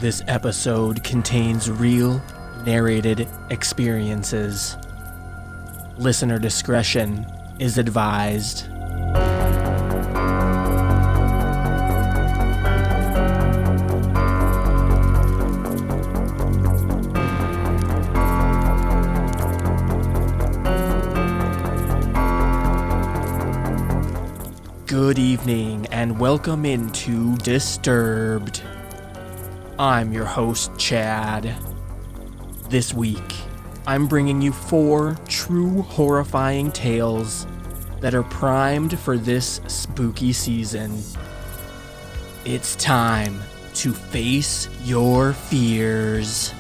This episode contains real, narrated experiences. Listener discretion is advised. Good evening and welcome into Disturbed. I'm your host, Chad. This week, I'm bringing you 4 true horrifying tales that are primed for this spooky season. It's time to face your fears.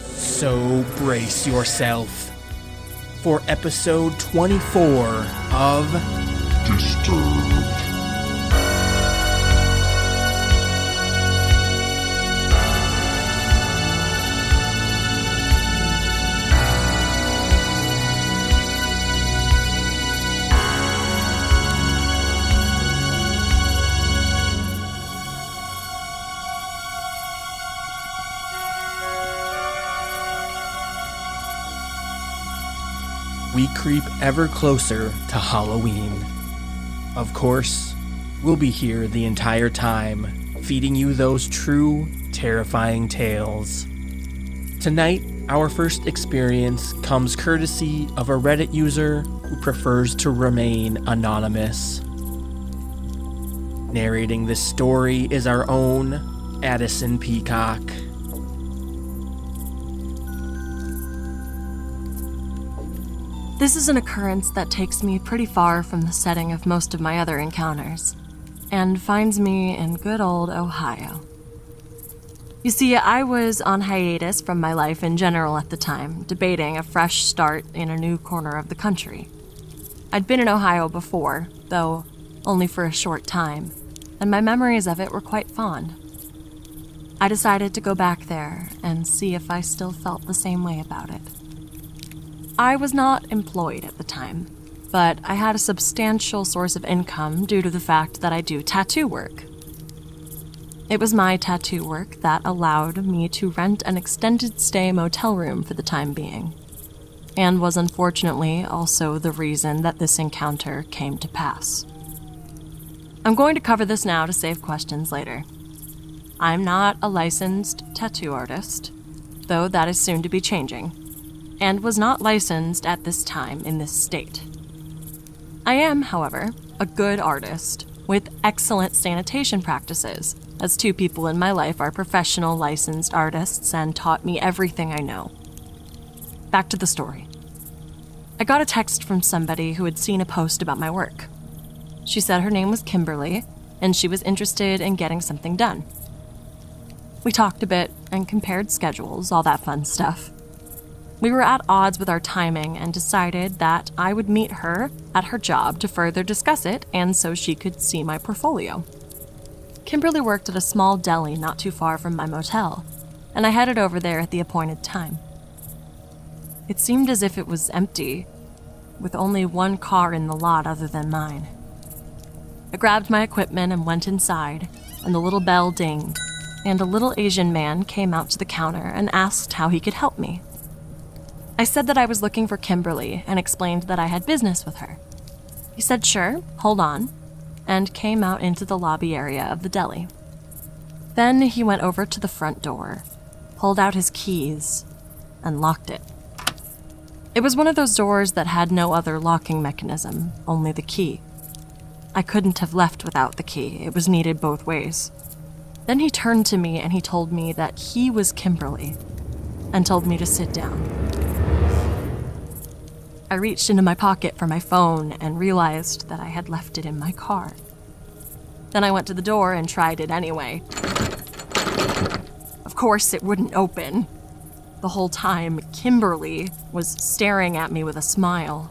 So brace yourself for episode 24 of Disturbed. We creep ever closer to Halloween. Of course, we'll be here the entire time, feeding you those true, terrifying tales. Tonight, our first experience comes courtesy of a Reddit user who prefers to remain anonymous. Narrating this story is our own Addison Peacock. This is an occurrence that takes me pretty far from the setting of most of my other encounters, and finds me in good old Ohio. You see, I was on hiatus from my life in general at the time, debating a fresh start in a new corner of the country. I'd been in Ohio before, though only for a short time, and my memories of it were quite fond. I decided to go back there and see if I still felt the same way about it. I was not employed at the time, but I had a substantial source of income due to the fact that I do tattoo work. It was my tattoo work that allowed me to rent an extended stay motel room for the time being, and was unfortunately also the reason that this encounter came to pass. I'm going to cover this now to save questions later. I'm not a licensed tattoo artist, though that is soon to be changing, and was not licensed at this time in this state. I am, however, a good artist with excellent sanitation practices, as 2 people in my life are professional licensed artists and taught me everything I know. Back to the story. I got a text from somebody who had seen a post about my work. She said her name was Kimberly, and she was interested in getting something done. We talked a bit and compared schedules, all that fun stuff. We were at odds with our timing and decided that I would meet her at her job to further discuss it and so she could see my portfolio. Kimberly worked at a small deli not too far from my motel, and I headed over there at the appointed time. It seemed as if it was empty, with only 1 car in the lot other than mine. I grabbed my equipment and went inside, and the little bell dinged, and a little Asian man came out to the counter and asked how he could help me. I said that I was looking for Kimberly and explained that I had business with her. He said, "Sure, hold on," and came out into the lobby area of the deli. Then he went over to the front door, pulled out his keys, and locked it. It was one of those doors that had no other locking mechanism, only the key. I couldn't have left without the key. It was needed both ways. Then he turned to me and he told me that he was Kimberly, and told me to sit down. I reached into my pocket for my phone and realized that I had left it in my car. Then I went to the door and tried it anyway. Of course, it wouldn't open. The whole time, Kimberly was staring at me with a smile.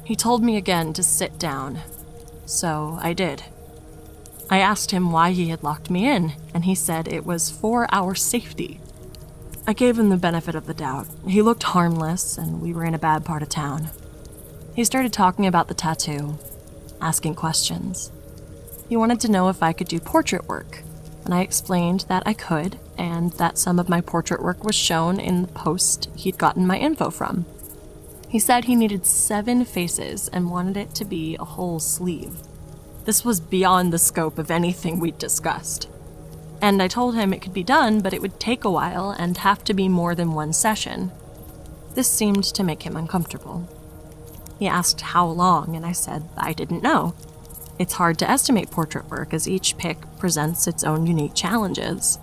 He told me again to sit down, so I did. I asked him why he had locked me in, and he said it was for our safety. I gave him the benefit of the doubt. He looked harmless, and we were in a bad part of town. He started talking about the tattoo, asking questions. He wanted to know if I could do portrait work, and I explained that I could, and that some of my portrait work was shown in the post he'd gotten my info from. He said he needed 7 faces and wanted it to be a whole sleeve. This was beyond the scope of anything we'd discussed. And I told him it could be done, but it would take a while and have to be more than one session. This seemed to make him uncomfortable. He asked how long, and I said I didn't know. It's hard to estimate portrait work as each pick presents its own unique challenges.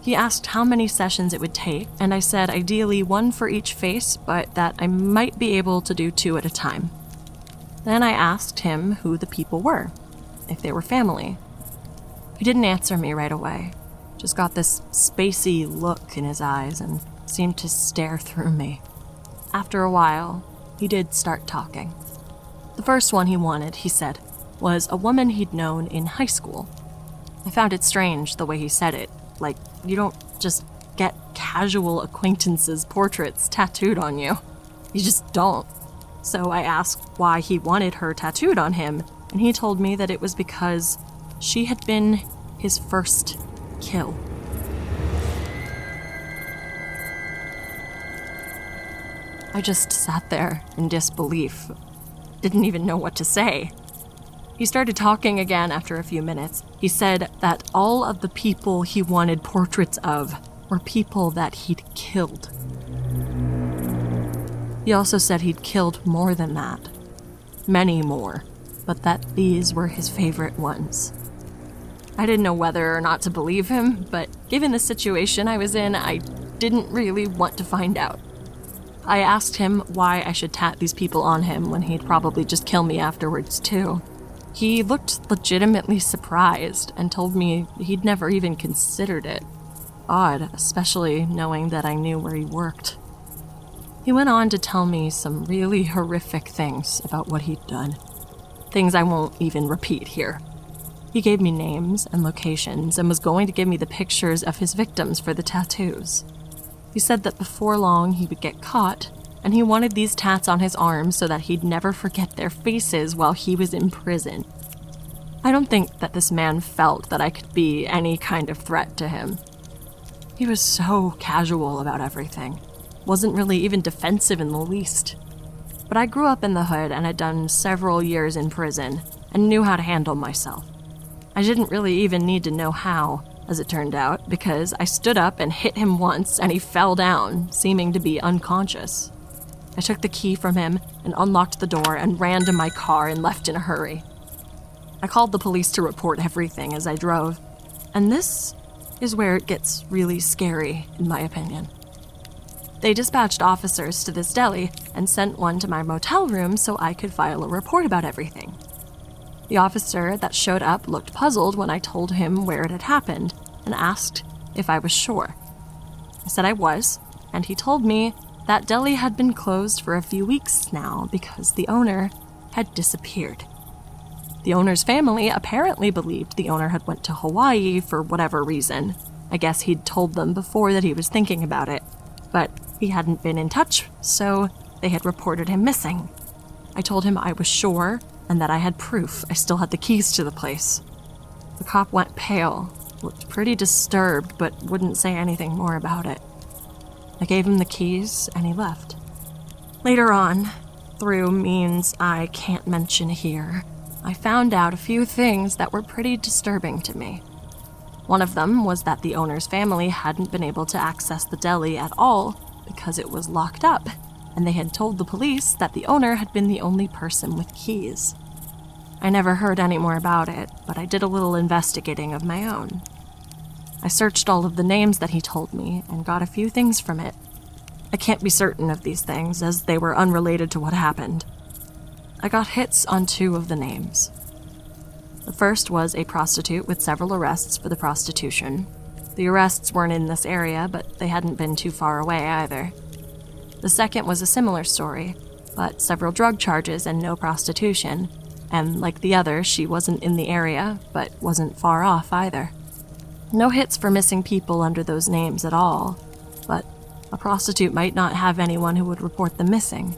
He asked how many sessions it would take, and I said ideally 1 for each face, but that I might be able to do 2 at a time. Then I asked him who the people were, if they were family. He didn't answer me right away, just got this spacey look in his eyes and seemed to stare through me. After a while, he did start talking. The first one he wanted, he said, was a woman he'd known in high school. I found it strange the way he said it, like you don't just get casual acquaintances' portraits tattooed on you. You just don't. So I asked why he wanted her tattooed on him, and he told me that it was because she had been his first kill. I just sat there in disbelief. Didn't even know what to say. He started talking again after a few minutes. He said that all of the people he wanted portraits of were people that he'd killed. He also said he'd killed more than that. Many more, but that these were his favorite ones. I didn't know whether or not to believe him, but given the situation I was in, I didn't really want to find out. I asked him why I should tat these people on him when he'd probably just kill me afterwards, too. He looked legitimately surprised and told me he'd never even considered it. Odd, especially knowing that I knew where he worked. He went on to tell me some really horrific things about what he'd done. Things I won't even repeat here. He gave me names and locations and was going to give me the pictures of his victims for the tattoos. He said that before long he would get caught, and he wanted these tats on his arms so that he'd never forget their faces while he was in prison. I don't think that this man felt that I could be any kind of threat to him. He was so casual about everything. Wasn't really even defensive in the least. But I grew up in the hood and had done several years in prison and knew how to handle myself. I didn't really even need to know how, as it turned out, because I stood up and hit him once and he fell down, seeming to be unconscious. I took the key from him and unlocked the door and ran to my car and left in a hurry. I called the police to report everything as I drove, and this is where it gets really scary, in my opinion. They dispatched officers to this deli and sent one to my motel room so I could file a report about everything. The officer that showed up looked puzzled when I told him where it had happened and asked if I was sure. I said I was, and he told me that deli had been closed for a few weeks now because the owner had disappeared. The owner's family apparently believed the owner had went to Hawaii for whatever reason. I guess he'd told them before that he was thinking about it, but he hadn't been in touch, so they had reported him missing. I told him I was sure and that I had proof I still had the keys to the place. The cop went pale, looked pretty disturbed, but wouldn't say anything more about it. I gave him the keys, and he left. Later on, through means I can't mention here, I found out a few things that were pretty disturbing to me. One of them was that the owner's family hadn't been able to access the deli at all because it was locked up, and they had told the police that the owner had been the only person with keys. I never heard any more about it, but I did a little investigating of my own. I searched all of the names that he told me and got a few things from it. I can't be certain of these things, as they were unrelated to what happened. I got hits on 2 of the names. The first was a prostitute with several arrests for the prostitution. The arrests weren't in this area, but they hadn't been too far away either. The second was a similar story, but several drug charges and no prostitution, and like the other, she wasn't in the area, but wasn't far off either. No hits for missing people under those names at all, but a prostitute might not have anyone who would report them missing.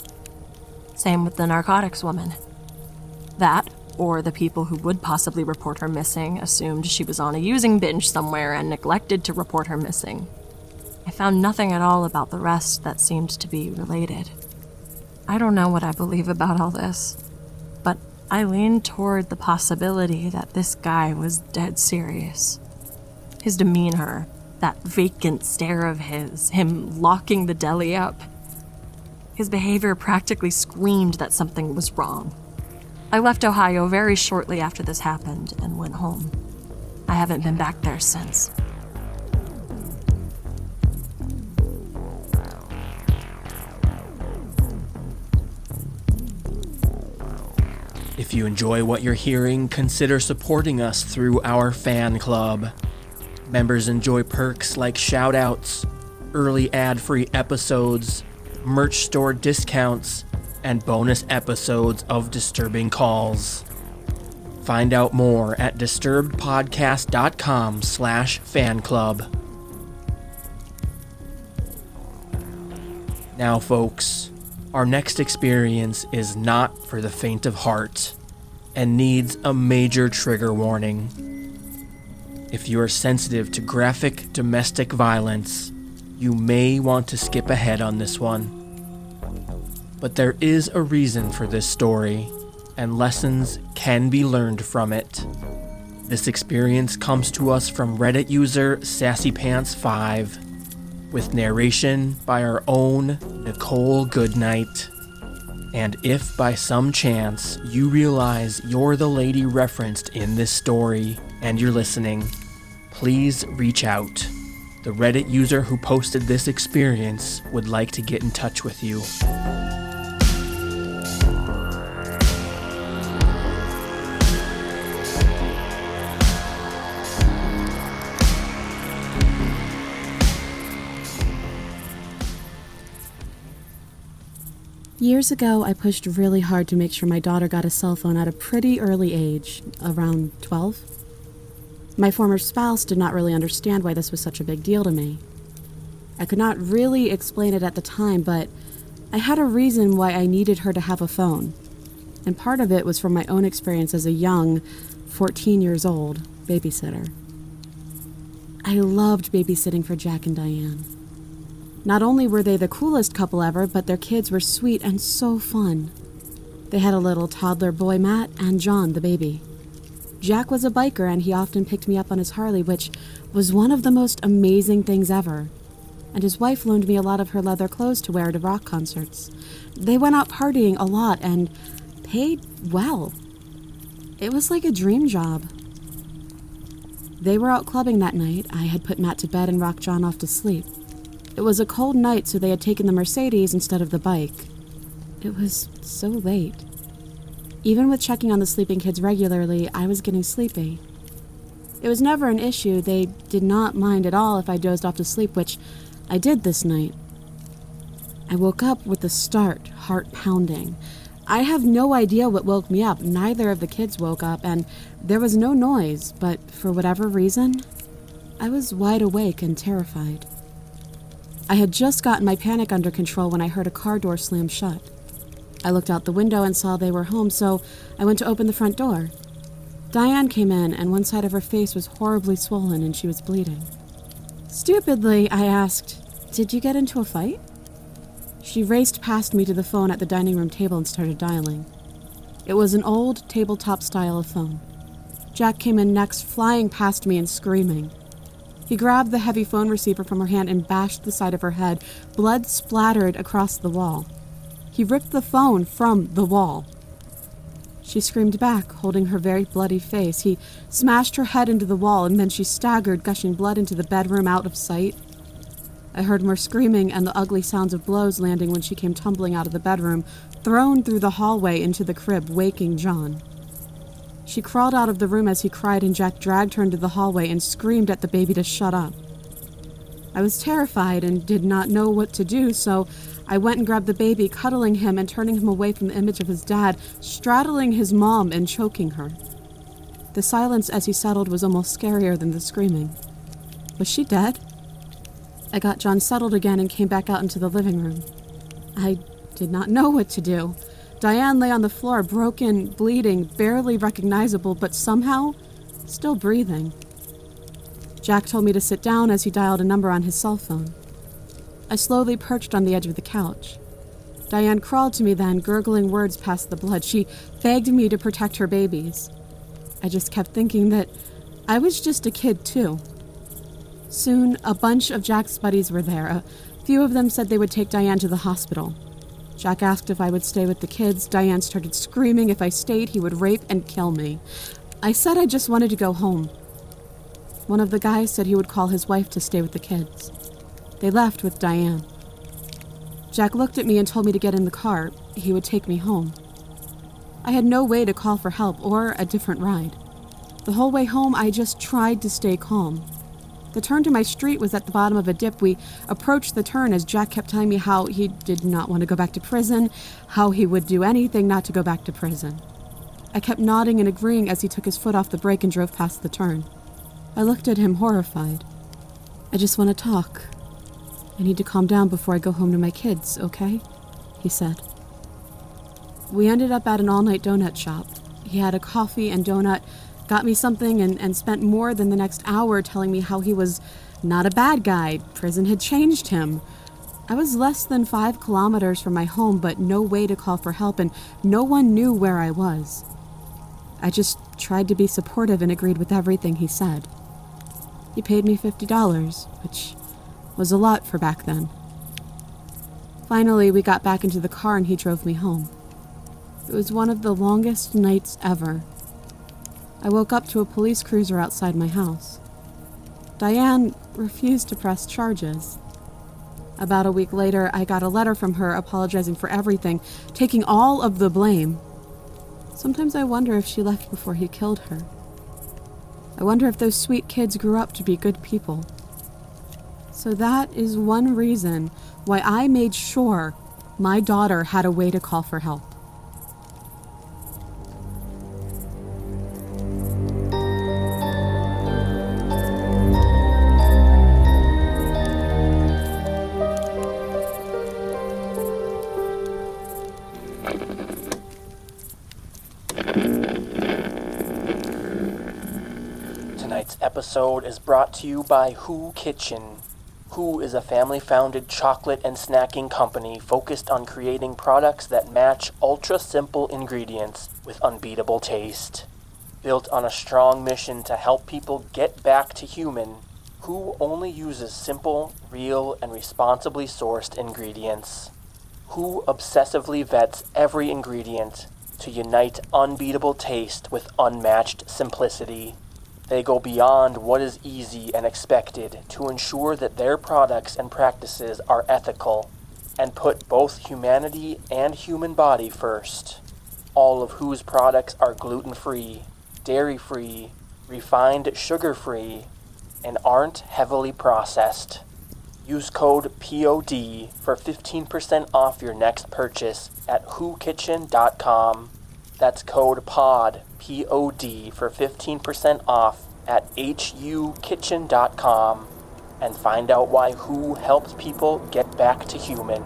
Same with the narcotics woman. That or the people who would possibly report her missing assumed she was on a using binge somewhere and neglected to report her missing. I found nothing at all about the rest that seemed to be related. I don't know what I believe about all this, but I lean toward the possibility that this guy was dead serious. His demeanor, that vacant stare of his, him locking the deli up. His behavior practically screamed that something was wrong. I left Ohio very shortly after this happened and went home. I haven't been back there since. If you enjoy what you're hearing, consider supporting us through our fan club. Members enjoy perks like shoutouts, early ad-free episodes, merch store discounts, and bonus episodes of Disturbing Calls. Find out more at disturbedpodcast.com/fanclub. Now, folks, our next experience is not for the faint of heart and needs a major trigger warning. If you are sensitive to graphic domestic violence, you may want to skip ahead on this one. But there is a reason for this story, and lessons can be learned from it. This experience comes to us from Reddit user SassyPants5, with narration by our own Nichole Goodnight. And if by some chance you realize you're the lady referenced in this story and you're listening, please reach out. The Reddit user who posted this experience would like to get in touch with you. Years ago, I pushed really hard to make sure my daughter got a cell phone at a pretty early age, around 12. My former spouse did not really understand why this was such a big deal to me. I could not really explain it at the time, but I had a reason why I needed her to have a phone. And part of it was from my own experience as a young, 14 years old, babysitter. I loved babysitting for Jack and Diane. Not only were they the coolest couple ever, but their kids were sweet and so fun. They had a little toddler boy, Matt, and John, the baby. Jack was a biker, and he often picked me up on his Harley, which was one of the most amazing things ever. And his wife loaned me a lot of her leather clothes to wear to rock concerts. They went out partying a lot and paid well. It was like a dream job. They were out clubbing that night. I had put Matt to bed and rocked John off to sleep. It was a cold night, so they had taken the Mercedes instead of the bike. It was so late. Even with checking on the sleeping kids regularly, I was getting sleepy. It was never an issue. They did not mind at all if I dozed off to sleep, which I did this night. I woke up with a start, heart pounding. I have no idea what woke me up. Neither of the kids woke up, and there was no noise, but for whatever reason, I was wide awake and terrified. I had just gotten my panic under control when I heard a car door slam shut. I looked out the window and saw they were home, so I went to open the front door. Diane came in, and one side of her face was horribly swollen and she was bleeding. Stupidly, I asked, "Did you get into a fight?" She raced past me to the phone at the dining room table and started dialing. It was an old tabletop style of phone. Jack came in next, flying past me and screaming. He grabbed the heavy phone receiver from her hand and bashed the side of her head. Blood splattered across the wall. He ripped the phone from the wall. She screamed back, holding her very bloody face. He smashed her head into the wall, and then she staggered, gushing blood into the bedroom out of sight. I heard more screaming and the ugly sounds of blows landing when she came tumbling out of the bedroom, thrown through the hallway into the crib, waking John. She crawled out of the room as he cried, and Jack dragged her into the hallway and screamed at the baby to shut up. I was terrified and did not know what to do, so I went and grabbed the baby, cuddling him and turning him away from the image of his dad, straddling his mom and choking her. The silence as he settled was almost scarier than the screaming. Was she dead? I got John settled again and came back out into the living room. I did not know what to do. Diane lay on the floor, broken, bleeding, barely recognizable, but somehow still breathing. Jack told me to sit down as he dialed a number on his cell phone. I slowly perched on the edge of the couch. Diane crawled to me then, gurgling words past the blood. She begged me to protect her babies. I just kept thinking that I was just a kid, too. Soon, a bunch of Jack's buddies were there. A few of them said they would take Diane to the hospital. Jack asked if I would stay with the kids. Diane started screaming if I stayed, he would rape and kill me. I said I just wanted to go home. One of the guys said he would call his wife to stay with the kids. They left with Diane. Jack looked at me and told me to get in the car. He would take me home. I had no way to call for help or a different ride. The whole way home, I just tried to stay calm. The turn to my street was at the bottom of a dip. We approached the turn as Jack kept telling me how he did not want to go back to prison, how he would do anything not to go back to prison. I kept nodding and agreeing as he took his foot off the brake and drove past the turn. I looked at him horrified. I just want to talk. I need to calm down before I go home to my kids, okay? He said. We ended up at an all-night donut shop. He had a coffee and donut, got me something, and spent more than the next hour telling me how he was not a bad guy. Prison had changed him. I was less than 5 kilometers from my home, but no way to call for help, and no one knew where I was. I just tried to be supportive and agreed with everything he said. He paid me $50, which was a lot for back then. Finally, we got back into the car and he drove me home. It was one of the longest nights ever. I woke up to a police cruiser outside my house. Diane refused to press charges. About a week later, I got a letter from her apologizing for everything, taking all of the blame. Sometimes I wonder if she left before he killed her. I wonder if those sweet kids grew up to be good people. So that is one reason why I made sure my daughter had a way to call for help. Tonight's episode is brought to you by Who Kitchen. Who is a family-founded chocolate and snacking company focused on creating products that match ultra-simple ingredients with unbeatable taste. Built on a strong mission to help people get back to human, Who only uses simple, real, and responsibly sourced ingredients. Who obsessively vets every ingredient to unite unbeatable taste with unmatched simplicity. They go beyond what is easy and expected to ensure that their products and practices are ethical and put both humanity and human body first. All of Who's products are gluten-free, dairy-free, refined sugar-free, and aren't heavily processed. Use code POD for 15% off your next purchase at whokitchen.com. That's code POD, P-O-D, for 15% off at hukitchen.com. And find out why Who helps people get back to human.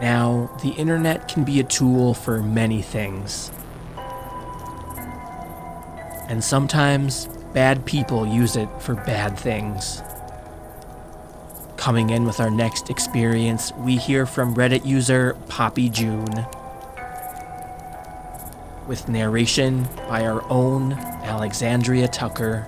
Now, the internet can be a tool for many things. And sometimes, bad people use it for bad things. Coming in with our next experience, we hear from Reddit user poppyjunee, with narration by our own Alexandria Tucker.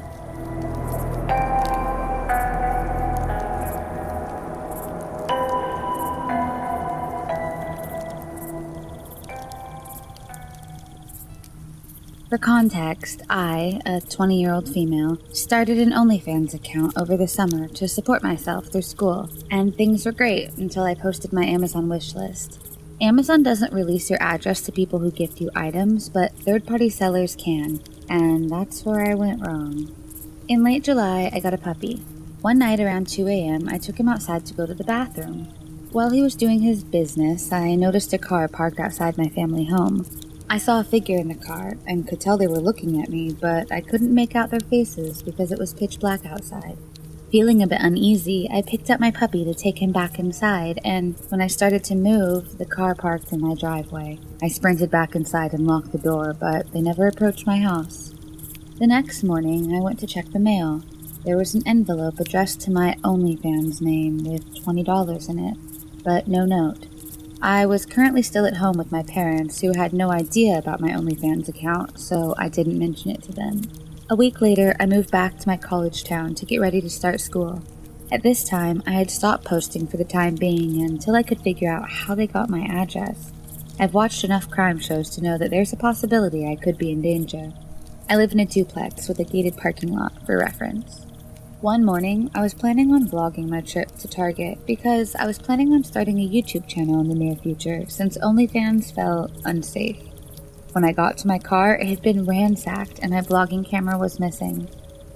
For context, I, a 20-year-old female, started an OnlyFans account over the summer to support myself through school, and things were great until I posted my Amazon wishlist. Amazon doesn't release your address to people who gift you items, but third-party sellers can, and that's where I went wrong. In late July, I got a puppy. One night around 2 a.m., I took him outside to go to the bathroom. While he was doing his business, I noticed a car parked outside my family home. I saw a figure in the car and could tell they were looking at me, but I couldn't make out their faces because it was pitch black outside. Feeling a bit uneasy, I picked up my puppy to take him back inside, and when I started to move, the car parked in my driveway. I sprinted back inside and locked the door, but they never approached my house. The next morning, I went to check the mail. There was an envelope addressed to my OnlyFans name with $20 in it, but no note. I was currently still at home with my parents, who had no idea about my OnlyFans account, so I didn't mention it to them. A week later, I moved back to my college town to get ready to start school. At this time, I had stopped posting for the time being until I could figure out how they got my address. I've watched enough crime shows to know that there's a possibility I could be in danger. I live in a duplex with a gated parking lot, for reference. One morning, I was planning on vlogging my trip to Target because I was planning on starting a YouTube channel in the near future since OnlyFans felt unsafe. When I got to my car, it had been ransacked and my vlogging camera was missing.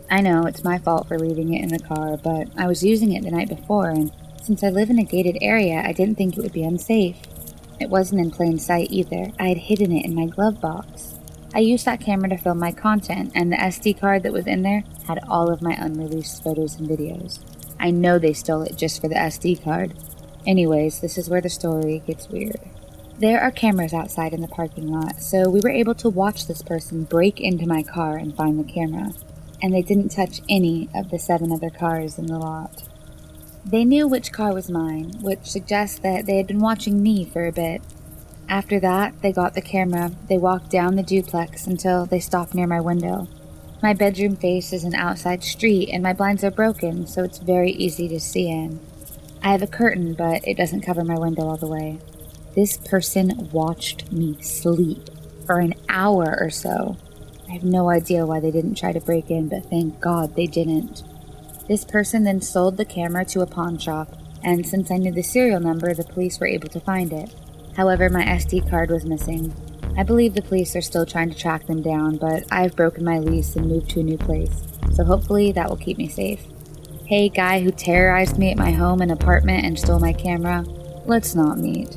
I know it's my fault for leaving it in the car, but I was using it the night before, and since I live in a gated area, I didn't think it would be unsafe. It wasn't in plain sight either. I had hidden it in my glove box. I used that camera to film my content, and the SD card that was in there had all of my unreleased photos and videos. I know they stole it just for the SD card. Anyways, this is where the story gets weird. There are cameras outside in the parking lot, so we were able to watch this person break into my car and find the camera. And they didn't touch any of the 7 other cars in the lot. They knew which car was mine, which suggests that they had been watching me for a bit. After that, they got the camera, they walked down the duplex until they stopped near my window. My bedroom faces an outside street and my blinds are broken, so it's very easy to see in. I have a curtain, but it doesn't cover my window all the way. This person watched me sleep for an hour or so. I have no idea why they didn't try to break in, but thank God they didn't. This person then sold the camera to a pawn shop, and since I knew the serial number, the police were able to find it. However, my SD card was missing. I believe the police are still trying to track them down, but I've broken my lease and moved to a new place, so hopefully that will keep me safe. Hey, guy who terrorized me at my home and apartment and stole my camera, let's not meet.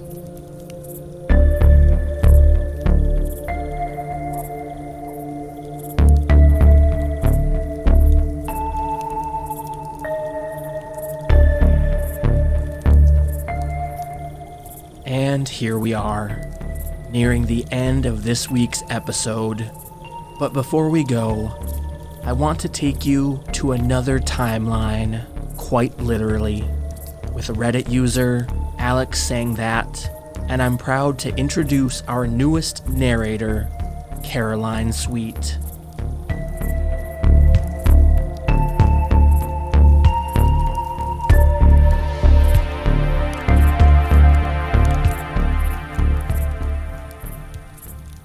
And here we are, nearing the end of this week's episode. But before we go, I want to take you to another timeline, quite literally, with Reddit user alexsangthat, and I'm proud to introduce our newest narrator, Caraline Sweet.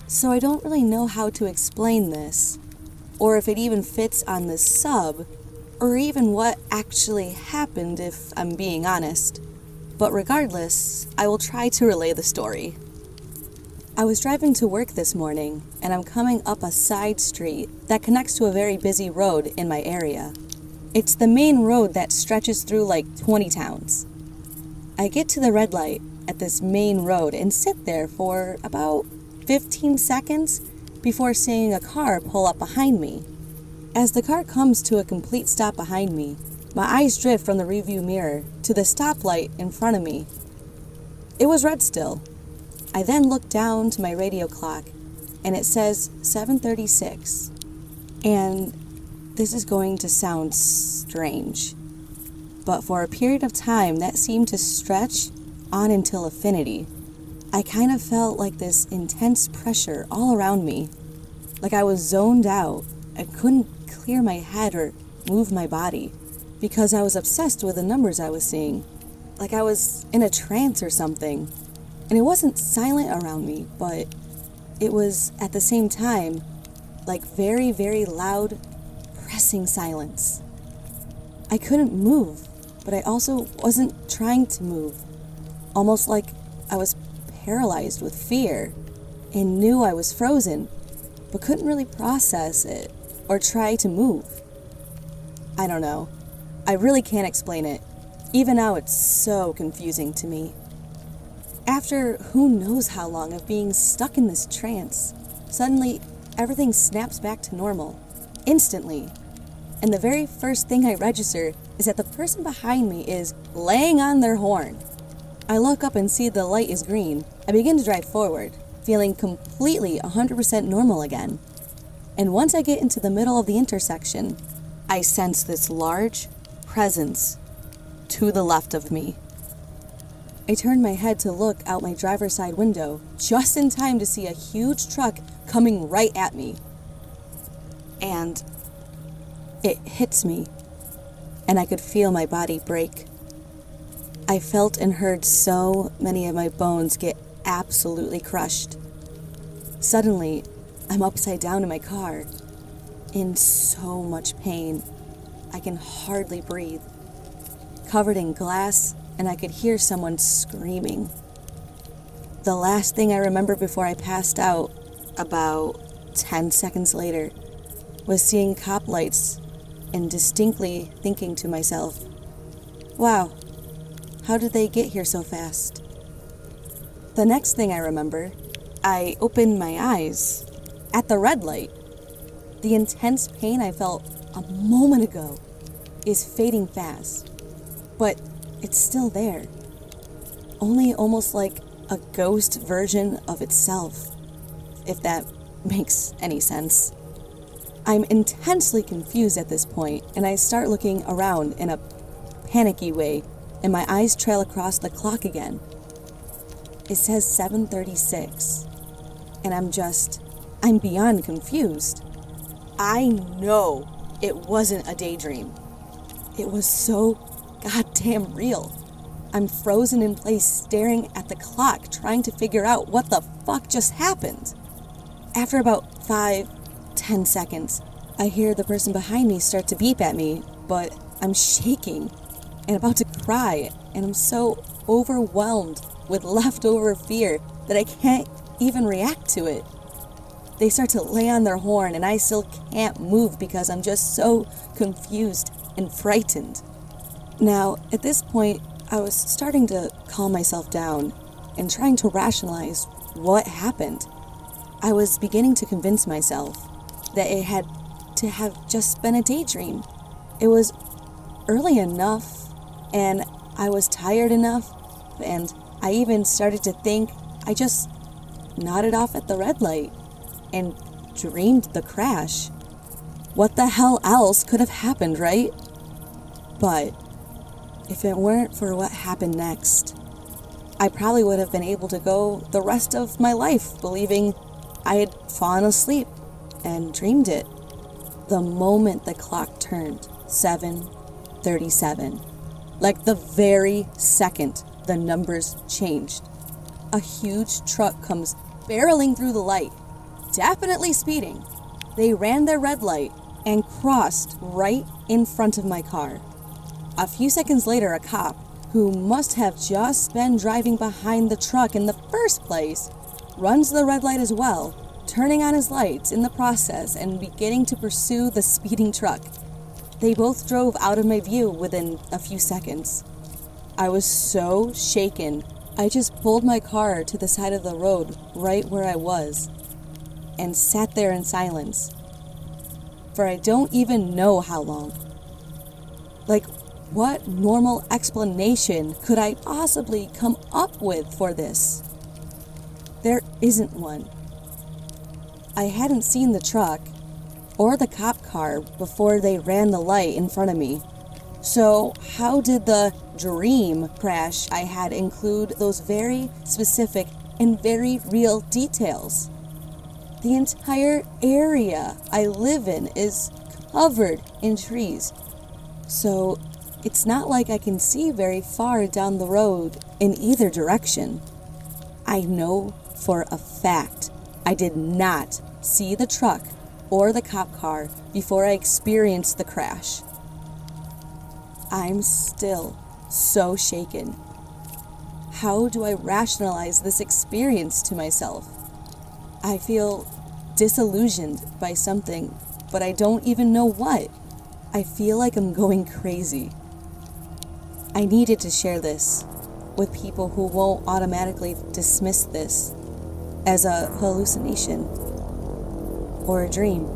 So I don't really know how to explain this, or if it even fits on this sub, or even what actually happened if I'm being honest. But regardless, I will try to relay the story. I was driving to work this morning, and I'm coming up a side street that connects to a very busy road in my area. It's the main road that stretches through like 20 towns. I get to the red light at this main road and sit there for about 15 seconds before seeing a car pull up behind me. As the car comes to a complete stop behind me, my eyes drift from the rearview mirror to the stoplight in front of me. It was red still. I then look down to my radio clock and it says 7:36. And this is going to sound strange, but for a period of time that seemed to stretch on until infinity. I kind of felt like this intense pressure all around me, like I was zoned out and couldn't clear my head or move my body because I was obsessed with the numbers I was seeing, like I was in a trance or something. And it wasn't silent around me, but it was at the same time like very, very loud, pressing silence. I couldn't move, but I also wasn't trying to move, almost like I was paralyzed with fear and knew I was frozen, but couldn't really process it or try to move. I don't know. I really can't explain it. Even now it's so confusing to me. After who knows how long of being stuck in this trance, suddenly everything snaps back to normal, instantly. And the very first thing I register is that the person behind me is laying on their horn. I look up and see the light is green. I begin to drive forward, feeling completely 100% normal again. And once I get into the middle of the intersection, I sense this large presence to the left of me. I turn my head to look out my driver's side window, just in time to see a huge truck coming right at me. And it hits me, and I could feel my body break. I felt and heard so many of my bones get absolutely crushed. Suddenly, I'm upside down in my car, in so much pain. I can hardly breathe, covered in glass, and I could hear someone screaming. The last thing I remember before I passed out, about 10 seconds later, was seeing cop lights and distinctly thinking to myself, wow, how did they get here so fast? The next thing I remember, I opened my eyes at the red light. The intense pain I felt a moment ago is fading fast, but it's still there, only almost like a ghost version of itself, if that makes any sense. I'm intensely confused at this point, and I start looking around in a panicky way, and my eyes trail across the clock again. It says 7:36, and I'm beyond confused. I know it wasn't a daydream. It was so goddamn real. I'm frozen in place staring at the clock, trying to figure out what the fuck just happened. After about 5-10 seconds, I hear the person behind me start to beep at me, but I'm shaking and about to cry, and I'm so overwhelmed with leftover fear that I can't even react to it. They start to lay on their horn, and I still can't move because I'm just so confused and frightened. Now, at this point, I was starting to calm myself down and trying to rationalize what happened. I was beginning to convince myself that it had to have just been a daydream. It was early enough, and I was tired enough, and I even started to think I just nodded off at the red light and dreamed the crash. What the hell else could have happened, right? But if it weren't for what happened next, I probably would have been able to go the rest of my life believing I had fallen asleep and dreamed it. The moment the clock turned 7:37, like the very second the numbers changed, a huge truck comes barreling through the light, definitely speeding. They ran their red light and crossed right in front of my car. A few seconds later, a cop, who must have just been driving behind the truck in the first place, runs the red light as well, turning on his lights in the process and beginning to pursue the speeding truck. They both drove out of my view within a few seconds. I was so shaken, I just pulled my car to the side of the road right where I was and sat there in silence for I don't even know how long. Like, what normal explanation could I possibly come up with for this? There isn't one. I hadn't seen the truck or the cop car before they ran the light in front of me. So how did the dream crash I had include those very specific and very real details? The entire area I live in is covered in trees, so it's not like I can see very far down the road in either direction. I know for a fact I did not see the truck or the cop car before I experienced the crash. I'm still so shaken. How do I rationalize this experience to myself? I feel disillusioned by something, but I don't even know what. I feel like I'm going crazy. I needed to share this. with people who won't automatically dismiss this as a hallucination or a dream.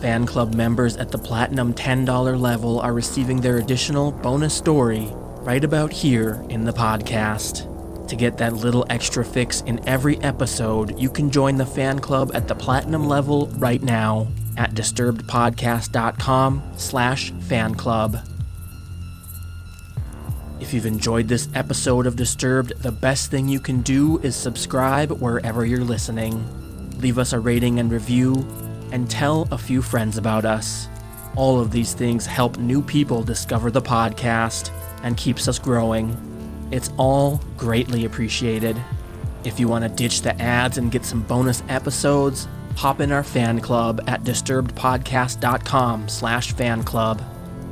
Fan club members at the Platinum $10 level are receiving their additional bonus story right about here in the podcast. To get that little extra fix in every episode, you can join the fan club at the Platinum level right now at disturbedpodcast.com/fan club. If you've enjoyed this episode of Disturbed, the best thing you can do is subscribe wherever you're listening. Leave us a rating and review, and tell a few friends about us. All of these things help new people discover the podcast and keeps us growing. It's all greatly appreciated. If you want to ditch the ads and get some bonus episodes, hop in our fan club at disturbedpodcast.com/fan club.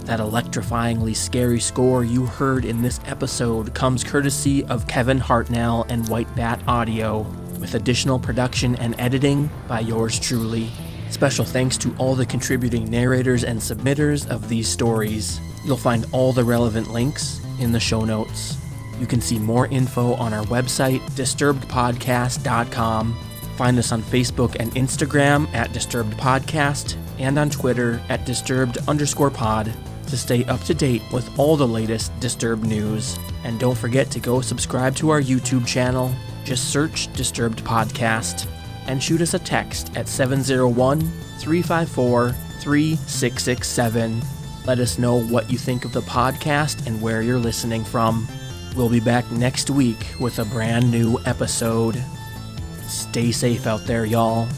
That electrifyingly scary score you heard in this episode comes courtesy of Kevin Hartnell and White Bat Audio, with additional production and editing by yours truly. Special thanks to all the contributing narrators and submitters of these stories. You'll find all the relevant links in the show notes. You can see more info on our website, disturbedpodcast.com. Find us on Facebook and Instagram at Disturbed Podcast, and on Twitter at Disturbed_pod to stay up to date with all the latest Disturbed news. And don't forget to go subscribe to our YouTube channel. Just search Disturbed Podcast. And shoot us a text at 701-354-3667. Let us know what you think of the podcast and where you're listening from. We'll be back next week with a brand new episode. Stay safe out there, y'all.